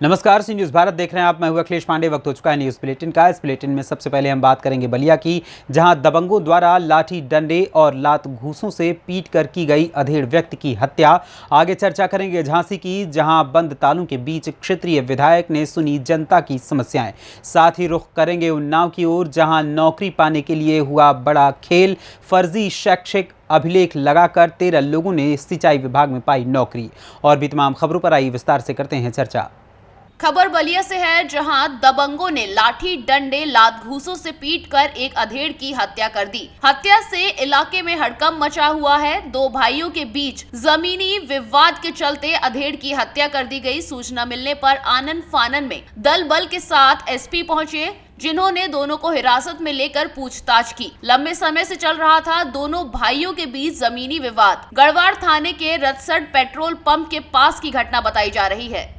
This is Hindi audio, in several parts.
नमस्कार, सी न्यूज़ भारत देख रहे हैं आप। मैं हूं अखिलेश पांडे। वक्त हो चुका है न्यूज़ बुलेटिन का। इस बुलेटिन में सबसे पहले हम बात करेंगे बलिया की, जहां दबंगों द्वारा लाठी डंडे और लात घूंसों से पीट कर की गई अधेड़ व्यक्ति की हत्या। आगे चर्चा करेंगे झांसी की, जहां बंद तालों के बीच क्षेत्रीय विधायक ने सुनी जनता की समस्याएं। साथ ही रुख करेंगे उन्नाव की ओर, जहां नौकरी पाने के लिए हुआ बड़ा खेल। फर्जी शैक्षिक अभिलेख लगाकर 13 लोगों ने सिंचाई विभाग में पाई नौकरी। और भी तमाम खबरों पर आई विस्तार से करते हैं चर्चा। खबर बलिया से है, जहां दबंगों ने लाठी डंडे लात घूंसों से पीटकर एक अधेड़ की हत्या कर दी। हत्या से इलाके में हड़कंप मचा हुआ है। दो भाइयों के बीच जमीनी विवाद के चलते अधेड़ की हत्या कर दी गई। सूचना मिलने पर आनन फानन में दल बल के साथ एसपी पहुंचे, जिन्होंने दोनों को हिरासत में लेकर पूछताछ की। लंबे समय से चल रहा था दोनों भाइयों के बीच जमीनी विवाद। गढ़वाड़ थाने के रतसट पेट्रोल पंप के पास की घटना बताई जा रही है।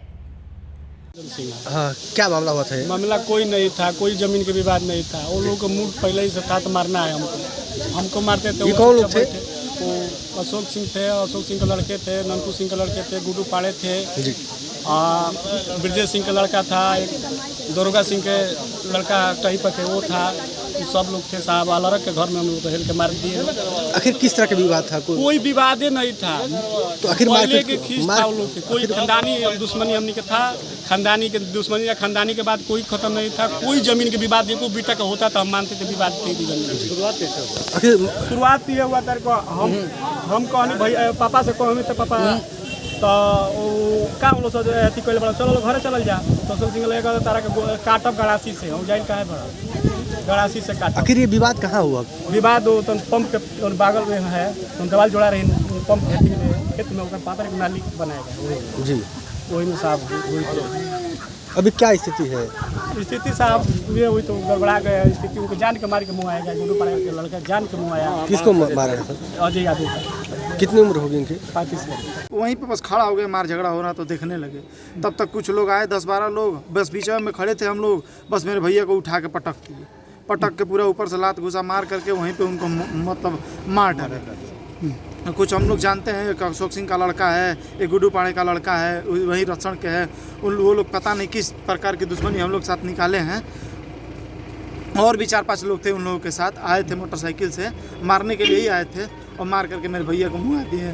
हाँ, क्या मामला हुआ था? मामला कोई नहीं था, कोई जमीन के विवाद नहीं था। वो लोगों का मूड पहले ही से था तो मारना है हमको मारते थे। ये कौन लोग थे? वो अशोक सिंह थे, अशोक सिंह के लड़के थे, ननकू सिंह के लड़के थे, गुड्डू पाड़े थे, ब्रजेश सिंह का लड़का था, एक दरोगा सिंह के लड़का कहीं पर थे वो था। सब लोग थे साहब। अलरक के घर में हम लोग हेल के मार दिए। आखिर किस तरह का विवाद था? कोई विवाद नहीं था। तो आखिर पहले के खींच था वो लोग के। कोई खानदानी दुश्मनी हमने के था। खानदानी के दुश्मनी या खानदानी के बाद कोई खत्म नहीं था। कोई जमीन के विवाद देखो बेटा का होता था, हम मानते थे विवाद थी जमीन। शुरुआत ये हुआ तेरे को हम कहनी भाई पापा से कहनी तो पापा तो का बोलो सो अथी कहले बड़ा चलो घरे चल जा। तो अशोक सिंह लेगा तारा के काटब गड़ासी से हम जाइल काहे बड़ा गड़ासी से काट। आखिर ये विवाद कहाँ हुआ? विवाद वो तो पंप के बागल में है, तो दवाल जोड़ा रही पंप खेत में पातर एक नाली बनाएगा जी, वही में साहब हुई। अभी क्या स्थिति है? स्थिति साहब ये हुई तो गड़बड़ा गया स्थिति। उनको जान के मार के मुँह आएगा। गुड्डू पाड़ा के लड़का जान के मुँह आया। किसको मारा है? अजय यादव का। कितनी उम्र होगी इनकी? 35 वर्ष। वहीं पे बस खड़ा हो गए, मार झगड़ा हो रहा तो देखने लगे। तब तक कुछ लोग आए, 10-12 लोग, बस बीच में खड़े थे हम लोग। बस मेरे भैया को उठा के पटक दिए, पटक के पूरा ऊपर से लात घुसा मार करके वहीं पे उनको मतलब मार डाले। कुछ हम लोग जानते हैं, एक अशोक सिंह का लड़का है, एक गुड्डू पाड़े का लड़का है, वही रक्षण के है। वो लोग पता नहीं किस प्रकार की दुश्मनी हम लोग साथ निकाले हैं। और भी 4-5 लोग थे उन लोगों के साथ, आए थे मोटरसाइकिल से, मारने के लिए ही आए थे और मार करके मेरे भैया को मुँह दिए।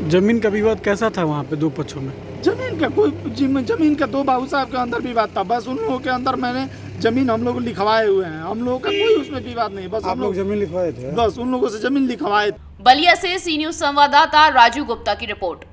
जमीन का विवाद कैसा था वहाँ पे दो पक्षों में? जमीन का कोई जमीन का दो बाबू साहब के अंदर विवाद था। बस उन लोगों के अंदर मैंने जमीन हम लोग लिखवाए हुए हैं। हम लोगों का कोई उसमें विवाद नहीं। बस आप लोग जमीन लिखवाए थे? बस उन लोगों से जमीन लिखवाए। बलिया से सी न्यूज़ संवाददाता राजू गुप्ता की रिपोर्ट।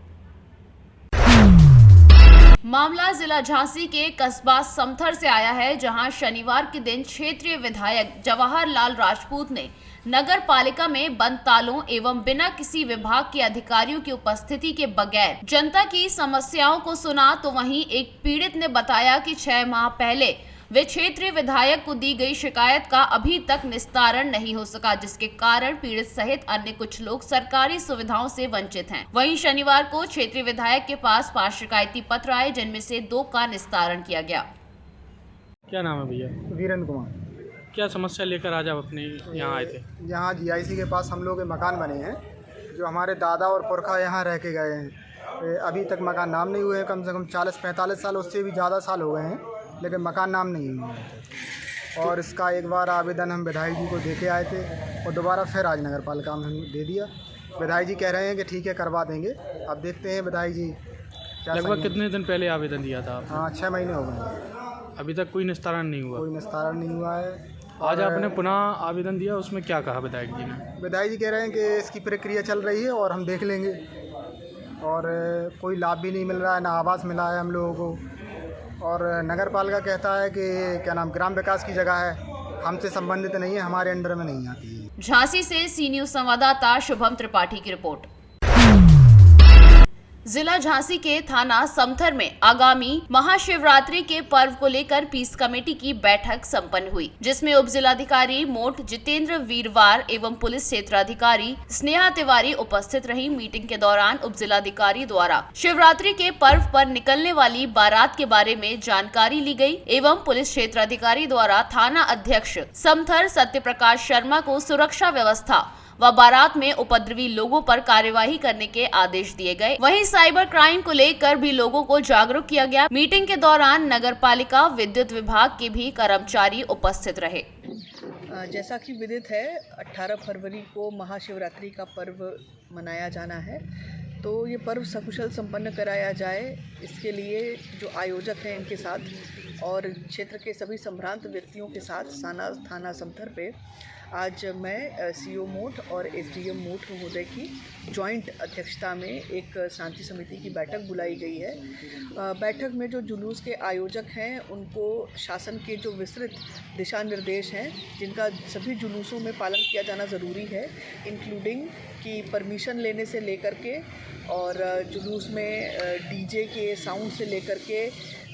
मामला जिला झांसी के कस्बा समथर से आया है, जहां शनिवार के दिन क्षेत्रीय विधायक जवाहरलाल राजपूत ने नगर पालिका में बंद तालों एवं बिना किसी विभाग के अधिकारियों की उपस्थिति के बगैर जनता की समस्याओं को सुना। तो वहीं एक पीड़ित ने बताया कि 6 माह पहले वे क्षेत्रीय विधायक को दी गई शिकायत का अभी तक निस्तारण नहीं हो सका, जिसके कारण पीड़ित सहित अन्य कुछ लोग सरकारी सुविधाओं से वंचित हैं। वहीं शनिवार को क्षेत्रीय विधायक के पास 5 शिकायती पत्र आए, जिनमें से 2 का निस्तारण किया गया। क्या नाम है भैया? वीरेंद्र कुमार। क्या समस्या लेकर आज आप अपने यहाँ आए थे? यहाँ GIC के पास हम लोग के मकान बने हैं, जो हमारे दादा और पुरखा यहाँ रह के गए हैं। अभी तक मकान नाम नहीं हुए हैं। कम से कम 40-45 साल, उससे भी ज़्यादा साल हो गए हैं, लेकिन मकान नाम नहीं हुए हैं। और इसका एक बार आवेदन हम विधायक जी को दे के आए थे और दोबारा फिर आज नगर पालिका में दे दिया। विधायक जी कह रहे हैं कि ठीक है करवा देंगे। अब देखते हैं विधायक जी क्या। लगभग कितने दिन पहले आवेदन दिया था? हाँ, 6 महीने हो गए। अभी तक कोई निस्तारण नहीं हुआ? कोई निस्तारण नहीं हुआ है। आज आपने पुनः आवेदन दिया, उसमें क्या कहा विधायक जी ने? विधायक जी कह रहे हैं कि इसकी प्रक्रिया चल रही है और हम देख लेंगे। और कोई लाभ भी नहीं मिल रहा है, ना आवास मिला है हम लोगों को। और नगर पालिका कहता है कि क्या नाम ग्राम विकास की जगह है, हमसे संबंधित नहीं है, हमारे अंडर में नहीं आती है। झांसी से सी न्यूज़ संवाददाता शुभम त्रिपाठी की रिपोर्ट। जिला झांसी के थाना समथर में आगामी महाशिवरात्रि के पर्व को लेकर पीस कमेटी की बैठक संपन्न हुई, जिसमें उप जिलाधिकारी मोट जितेंद्र वीरवार एवं पुलिस क्षेत्राधिकारी स्नेहा तिवारी उपस्थित रही। मीटिंग के दौरान उप जिलाधिकारी द्वारा शिवरात्रि के पर्व पर निकलने वाली बारात के बारे में जानकारी ली गई एवं पुलिस क्षेत्राधिकारी द्वारा थाना अध्यक्ष समथर सत्य प्रकाश शर्मा को सुरक्षा व्यवस्था व बारात में उपद्रवी लोगों पर कार्यवाही करने के आदेश दिए गए। वहीं साइबर क्राइम को लेकर भी लोगों को जागरूक किया गया। मीटिंग के दौरान नगर पालिका विद्युत विभाग के भी कर्मचारी उपस्थित रहे। जैसा कि विदित है, 18 फरवरी को महाशिवरात्रि का पर्व मनाया जाना है, तो ये पर्व सकुशल संपन्न कराया जाए, इसके लिए जो आयोजक हैं इनके साथ और क्षेत्र के सभी संभ्रांत व्यक्तियों के साथ थाना समथर पे आज मैं सीओ मोट और एसडीएम मोट महोदय की जॉइंट अध्यक्षता में एक शांति समिति की बैठक बुलाई गई है। बैठक में जो जुलूस के आयोजक हैं उनको शासन के जो विस्तृत दिशा निर्देश हैं, जिनका सभी जुलूसों में पालन किया जाना ज़रूरी है, इंक्लूडिंग कि परमिशन लेने से लेकर के और जुलूस में डीजे के साउंड से लेकर के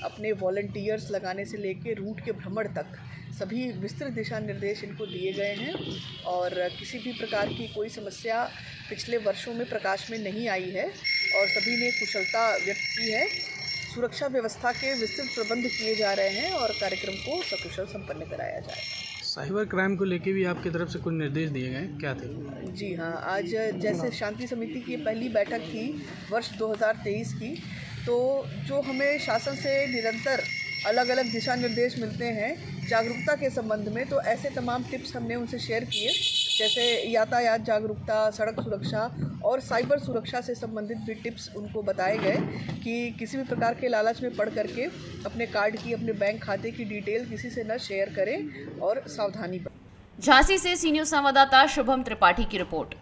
अपने वॉलंटियर्स लगाने से लेकर रूट के भ्रमण तक सभी विस्तृत दिशा निर्देश इनको दिए गए हैं और किसी भी प्रकार की कोई समस्या पिछले वर्षों में प्रकाश में नहीं आई है और सभी ने कुशलता व्यक्त की है। सुरक्षा व्यवस्था के विस्तृत प्रबंध किए जा रहे हैं और कार्यक्रम को सकुशल संपन्न कराया जाए। साइबर क्राइम को लेके भी आपकी तरफ से कुछ निर्देश दिए गए, क्या थे? जी हाँ, आज जैसे शांति समिति की पहली बैठक थी वर्ष 2023 की, तो जो हमें शासन से निरंतर अलग अलग दिशा निर्देश मिलते हैं जागरूकता के संबंध में, तो ऐसे तमाम टिप्स हमने उनसे शेयर किए, जैसे यातायात जागरूकता, सड़क सुरक्षा और साइबर सुरक्षा से संबंधित भी टिप्स उनको बताए गए कि किसी भी प्रकार के लालच में पड़ करके अपने कार्ड की, अपने बैंक खाते की डिटेल किसी से न शेयर करें और सावधानी बरतें। झांसी से सी न्यूज़ संवाददाता शुभम त्रिपाठी की रिपोर्ट।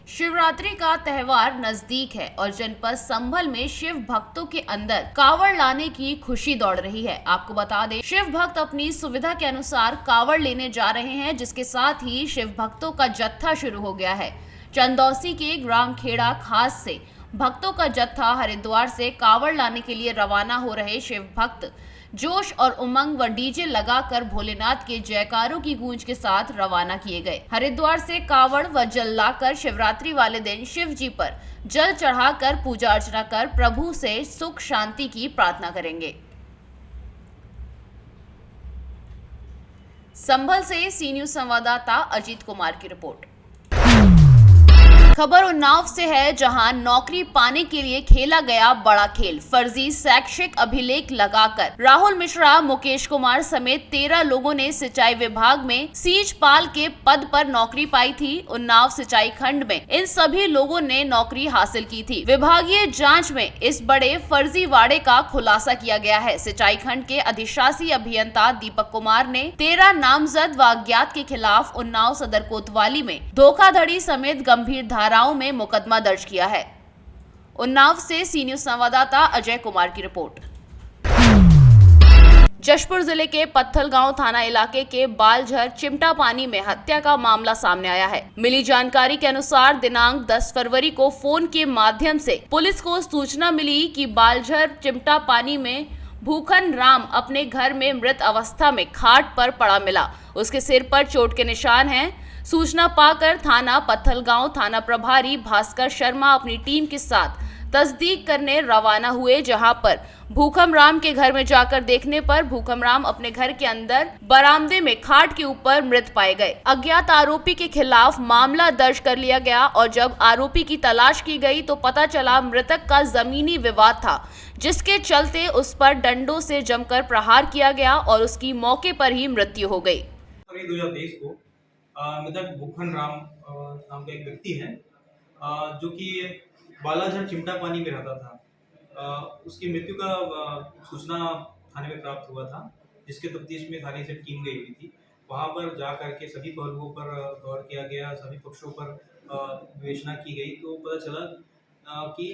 शिवरात्रि का त्योहार नजदीक है और जनपद संभल में शिव भक्तों के अंदर कावड़ लाने की खुशी दौड़ रही है। आपको बता दें, शिव भक्त अपनी सुविधा के अनुसार कावड़ लेने जा रहे हैं, जिसके साथ ही शिव भक्तों का जत्था शुरू हो गया है। चंदौसी के ग्राम खेड़ा खास से भक्तों का जत्था हरिद्वार से कावड़ लाने के लिए रवाना हो रहे शिव भक्त जोश और उमंग व डीजे लगाकर भोलेनाथ के जयकारों की गूंज के साथ रवाना किए गए। हरिद्वार से कावड़ व जल लाकर शिवरात्रि वाले दिन शिव जी पर जल चढ़ाकर पूजा अर्चना कर प्रभु से सुख शांति की प्रार्थना करेंगे। संभल से सी न्यूज़ संवाददाता अजीत कुमार की रिपोर्ट। खबर उन्नाव से है, जहां नौकरी पाने के लिए खेला गया बड़ा खेल। फर्जी शैक्षिक अभिलेख लगाकर राहुल मिश्रा, मुकेश कुमार समेत 13 लोगों ने सिंचाई विभाग में सीजपाल के पद पर नौकरी पाई थी। उन्नाव सिंचाई खंड में इन सभी लोगों ने नौकरी हासिल की थी। विभागीय जांच में इस बड़े फर्जीवाड़े का खुलासा किया गया है। सिंचाई खंड के अधिशासी अभियंता दीपक कुमार ने 13 नामजद व अज्ञात के खिलाफ उन्नाव सदर कोतवाली में धोखाधड़ी समेत गंभीर धाराओं में मुकदमा दर्ज किया है। उन्नाव से सी न्यूज़ संवाददाता अजय कुमार की रिपोर्ट। जशपुर जिले के पत्थलगांव थाना इलाके के बालझर चिमटा पानी में हत्या का मामला सामने आया है। मिली जानकारी के अनुसार दिनांक 10 फरवरी को फोन के माध्यम से पुलिस को सूचना मिली कि बालझर चिमटा पानी में भूखन राम अपने घर में मृत अवस्था में खाट पर पड़ा मिला। उसके सिर पर चोट के निशान हैं। सूचना पाकर थाना पत्थलगांव थाना प्रभारी भास्कर शर्मा अपनी टीम के साथ तस्दीक करने रवाना हुए, जहां पर भूखम राम के घर में जाकर देखने पर भूखम राम अपने घर के अंदर बरामदे में खाट के ऊपर मृत पाए गए। अज्ञात आरोपी के खिलाफ मामला दर्ज कर लिया गया और जब आरोपी की तलाश की गई तो पता चला मृतक का जमीनी विवाद था, जिसके चलते उस पर डंडों से जमकर प्रहार किया गया और उसकी मौके पर ही मृत्यु हो गई। 2023 को मृतक भूखन राम नाम का एक व्यक्ति है जो कि बालाझर चिमटा पानी में रहता था। उसकी मृत्यु का सूचना थाने में प्राप्त हुआ था, जिसके तफ्तीश में थाने से टीम गई हुई थी। वहां पर जा करके सभी पहलुओं पर गौर किया गया, सभी पक्षों पर विवेचना की गई, तो पता चला कि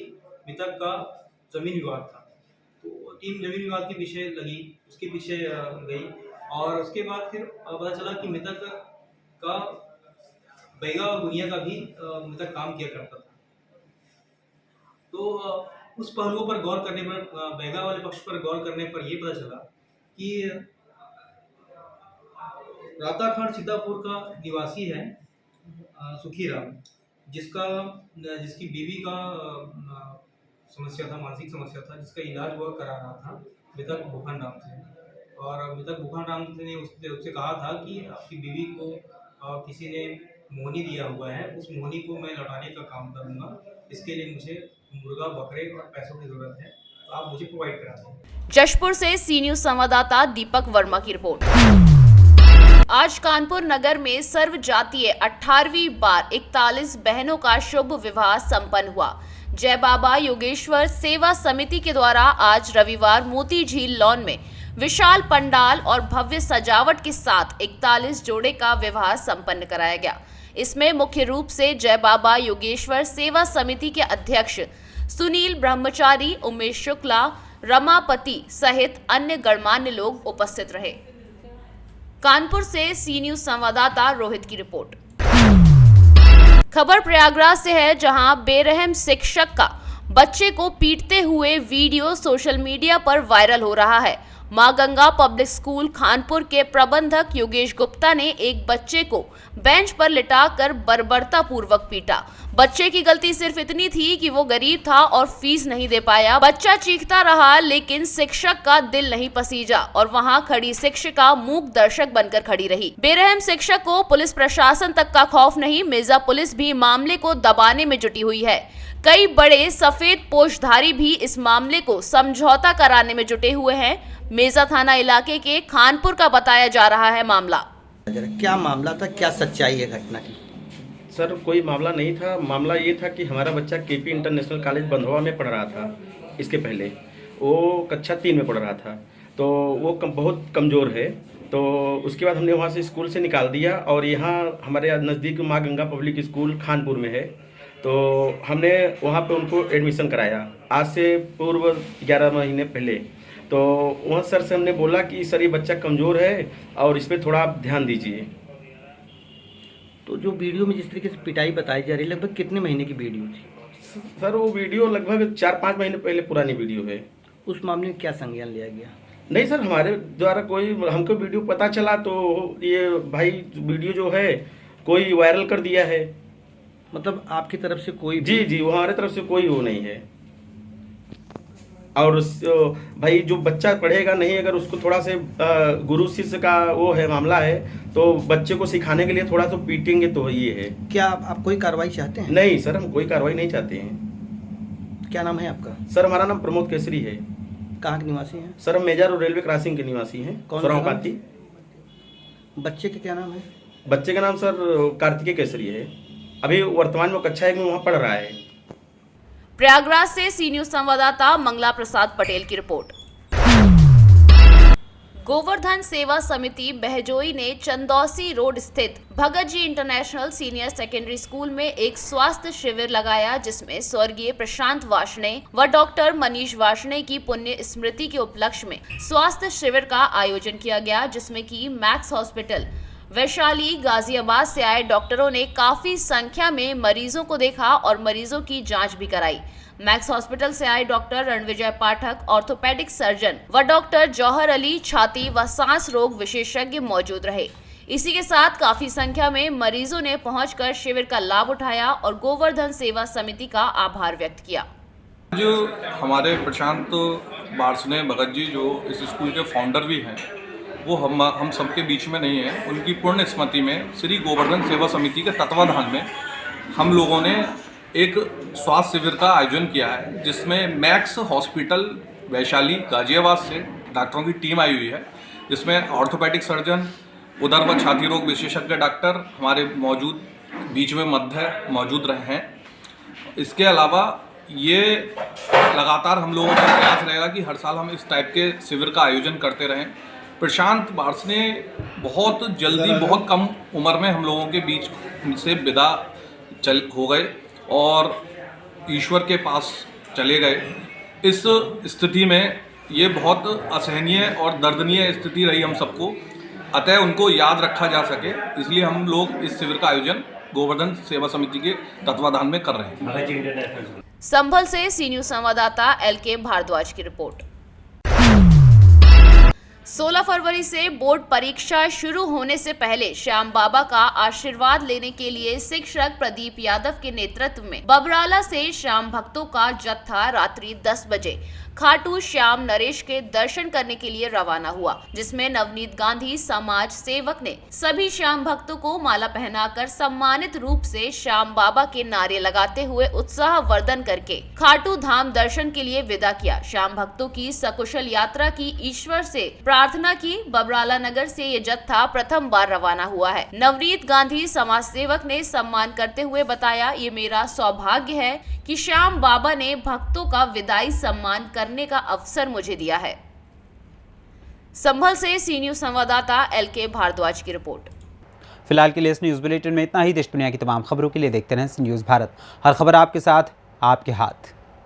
मृतक का जमीन विवाद था। तो टीम जमीन विवाद के पीछे लगी, उसके पीछे गई और उसके बाद फिर पता चला कि मृतक का बैगा और गुनिया का भी मृतक काम किया करता था। तो उस पहलुओं पर गौर करने पर, बैगा वाले पक्ष पर गौर करने पर ये पता चला कि राताखंड सीतापुर का निवासी है सुखीराम, जिसकी बीवी का समस्या था, मानसिक समस्या था, जिसका इलाज वह करा रहा था मृतक भूखन राम से। और मृतक भूखन राम ने उससे कहा था कि आपकी बीवी को किसी ने मोहनी दिया हुआ है, उस मोहनी को मैं लौटाने का काम करूँगा, इसके लिए मुझे मुर्गा, बकरे और पैसों की ज़रूरत है, तो आप मुझे प्रोवाइड करा दें। जशपुर से सी न्यूज संवाददाता दीपक वर्मा की रिपोर्ट। आज कानपुर नगर में सर्व जातीय 18वीं बार 41 बहनों का शुभ विवाह संपन्न हुआ। जय बाबा योगेश्वर सेवा समिति के द्वारा आज रविवार मोती झील लॉन में विशाल पंडाल और भव्य सजावट के साथ 41 जोड़े का विवाह संपन्न कराया गया। इसमें मुख्य रूप से जय बाबा योगेश्वर सेवा समिति के अध्यक्ष सुनील ब्रह्मचारी, उमेश शुक्ला, रमापति सहित अन्य गणमान्य लोग उपस्थित रहे। कानपुर से सी न्यूज संवाददाता रोहित की रिपोर्ट। खबर प्रयागराज से है, जहां बेरहम शिक्षक का बच्चे को पीटते हुए वीडियो सोशल मीडिया पर वायरल हो रहा है। मां गंगा पब्लिक स्कूल खानपुर के प्रबंधक योगेश गुप्ता ने एक बच्चे को बेंच पर लिटाकर बर्बरता पूर्वक पीटा। बच्चे की गलती सिर्फ इतनी थी कि वो गरीब था और फीस नहीं दे पाया। बच्चा चीखता रहा, लेकिन शिक्षक का दिल नहीं पसीजा और वहां खड़ी शिक्षिका मूक दर्शक बनकर खड़ी रही। बेरहम शिक्षक को पुलिस प्रशासन तक का खौफ नहीं, मिर्जा पुलिस भी मामले को दबाने में जुटी हुई है। कई बड़े सफेद पोशधारी भी इस मामले को समझौता कराने में जुटे हुए हैं। मेजा थाना इलाके के खानपुर का बताया जा रहा है मामला। क्या मामला था, क्या सच्चाई है घटना की? सर, कोई मामला नहीं था। मामला ये था कि हमारा बच्चा केपी इंटरनेशनल कॉलेज बंधवा में पढ़ रहा था। इसके पहले वो कक्षा 3 में पढ़ रहा था, तो वो बहुत कमज़ोर है। तो उसके बाद हमने वहाँ से स्कूल से निकाल दिया और यहाँ हमारे नज़दीक माँ गंगा पब्लिक स्कूल खानपुर में है, तो हमने वहाँ पे उनको एडमिशन कराया आज से पूर्व 11 महीने पहले। तो वहाँ सर से हमने बोला कि सर ये बच्चा कमज़ोर है और इस पर थोड़ा आप ध्यान दीजिए। तो जो वीडियो में जिस तरीके से पिटाई बताई जा रही है, लगभग कितने महीने की वीडियो थी? सर वो वीडियो लगभग 4-5 महीने पहले पुरानी वीडियो है। उस मामले में क्या संज्ञान लिया गया? नहीं सर, हमारे द्वारा कोई हमको वीडियो पता चला तो ये भाई वीडियो जो है कोई वायरल कर दिया है। मतलब आपकी तरफ से कोई? जी, वो हमारे तरफ से कोई वो नहीं है। और भाई जो बच्चा पढ़ेगा नहीं, अगर उसको थोड़ा से गुरु शिष्य का वो है मामला है, तो बच्चे को सिखाने के लिए थोड़ा तो पीटेंगे तो ये है। क्या आप कोई कार्रवाई चाहते हैं? नहीं सर, हम कोई कार्रवाई नहीं चाहते हैं। क्या नाम है आपका? सर हमारा नाम प्रमोद केसरी है। कहाँ के निवासी हैं? सर हम मेजा रोड रेलवे क्रॉसिंग के निवासी हैं। कौन? बच्चे का क्या नाम है? बच्चे का नाम सर कार्तिकेय केसरी है। अभी वर्तमान में कक्षा 1 में वहाँ पढ़ रहा है। प्रयागराज से सी न्यूज संवाददाता मंगला प्रसाद पटेल की रिपोर्ट। गोवर्धन सेवा समिति बहजोई ने चंदौसी रोड स्थित Bhagat ji international senior secondary school में एक स्वास्थ्य शिविर लगाया, जिसमें स्वर्गीय प्रशांत वार्ष्णेय व डॉक्टर मनीष वार्ष्णेय की पुण्य स्मृति के उपलक्ष्य में स्वास्थ्य शिविर का आयोजन किया गया, जिसमें कि मैक्स हॉस्पिटल वैशाली गाजियाबाद से आए डॉक्टरों ने काफी संख्या में मरीजों को देखा और मरीजों की जांच भी कराई। मैक्स हॉस्पिटल से आए डॉक्टर रणविजय पाठक, ऑर्थोपेडिक सर्जन व डॉक्टर जौहर अली छाती व सांस रोग विशेषज्ञ मौजूद रहे। इसी के साथ काफी संख्या में मरीजों ने पहुंचकर शिविर का लाभ उठाया और गोवर्धन सेवा समिति का आभार व्यक्त किया। जो हमारे प्रशांत वार्ष्णेय भगत जी जो इस स्कूल के फाउंडर भी हैं, वो हम सबके बीच में नहीं है। उनकी पुण्य स्मृति में श्री गोवर्धन सेवा समिति के तत्वाधान में हम लोगों ने एक स्वास्थ्य शिविर का आयोजन किया है, जिसमें मैक्स हॉस्पिटल वैशाली गाजियाबाद से डॉक्टरों की टीम आई हुई है, जिसमें ऑर्थोपेडिक सर्जन, उदर व छाती रोग विशेषज्ञ डॉक्टर हमारे बीच में मौजूद रहे हैं। इसके अलावा ये लगातार हम लोगों का प्रयास रहेगा कि हर साल हम इस टाइप के शिविर का आयोजन करते रहें। प्रशांत वार्ष्णेय बहुत जल्दी, बहुत कम उम्र में हम लोगों के बीच से विदा हो गए और ईश्वर के पास चले गए। इस स्थिति में ये बहुत असहनीय और दर्दनीय स्थिति रही हम सबको, अतः उनको याद रखा जा सके, इसलिए हम लोग इस शिविर का आयोजन गोवर्धन सेवा समिति के तत्वाधान में कर रहे हैं। संभल से सी न्यूज संवाददाता LK भारद्वाज की रिपोर्ट। 16 फरवरी से बोर्ड परीक्षा शुरू होने से पहले श्याम बाबा का आशीर्वाद लेने के लिए शिक्षक प्रदीप यादव के नेतृत्व में बबराला से श्याम भक्तों का जत्था रात्रि 10 बजे खाटू श्याम नरेश के दर्शन करने के लिए रवाना हुआ, जिसमें नवनीत गांधी समाज सेवक ने सभी श्याम भक्तों को माला पहनाकर सम्मानित रूप से श्याम बाबा के नारे लगाते हुए उत्साह वर्धन करके खाटू धाम दर्शन के लिए विदा किया। श्याम भक्तों की सकुशल यात्रा की ईश्वर से प्रार्थना की। बबराला नगर से ये जत्था प्रथम बार रवाना हुआ है। नवनीत गांधी समाज सेवक ने सम्मान करते हुए बताया, ये मेरा सौभाग्य है कि श्याम बाबा ने भक्तों का विदाई सम्मान करने का अवसर मुझे दिया है। संभल से सी न्यूज संवाददाता LK भारद्वाज की रिपोर्ट। फिलहाल के लिए इस न्यूज़ बुलेटिन में इतना ही। देश दुनिया की तमाम खबरों के लिए देखते रहें सी न्यूज़ भारत। हर खबर आपके साथ, आपके हाथ।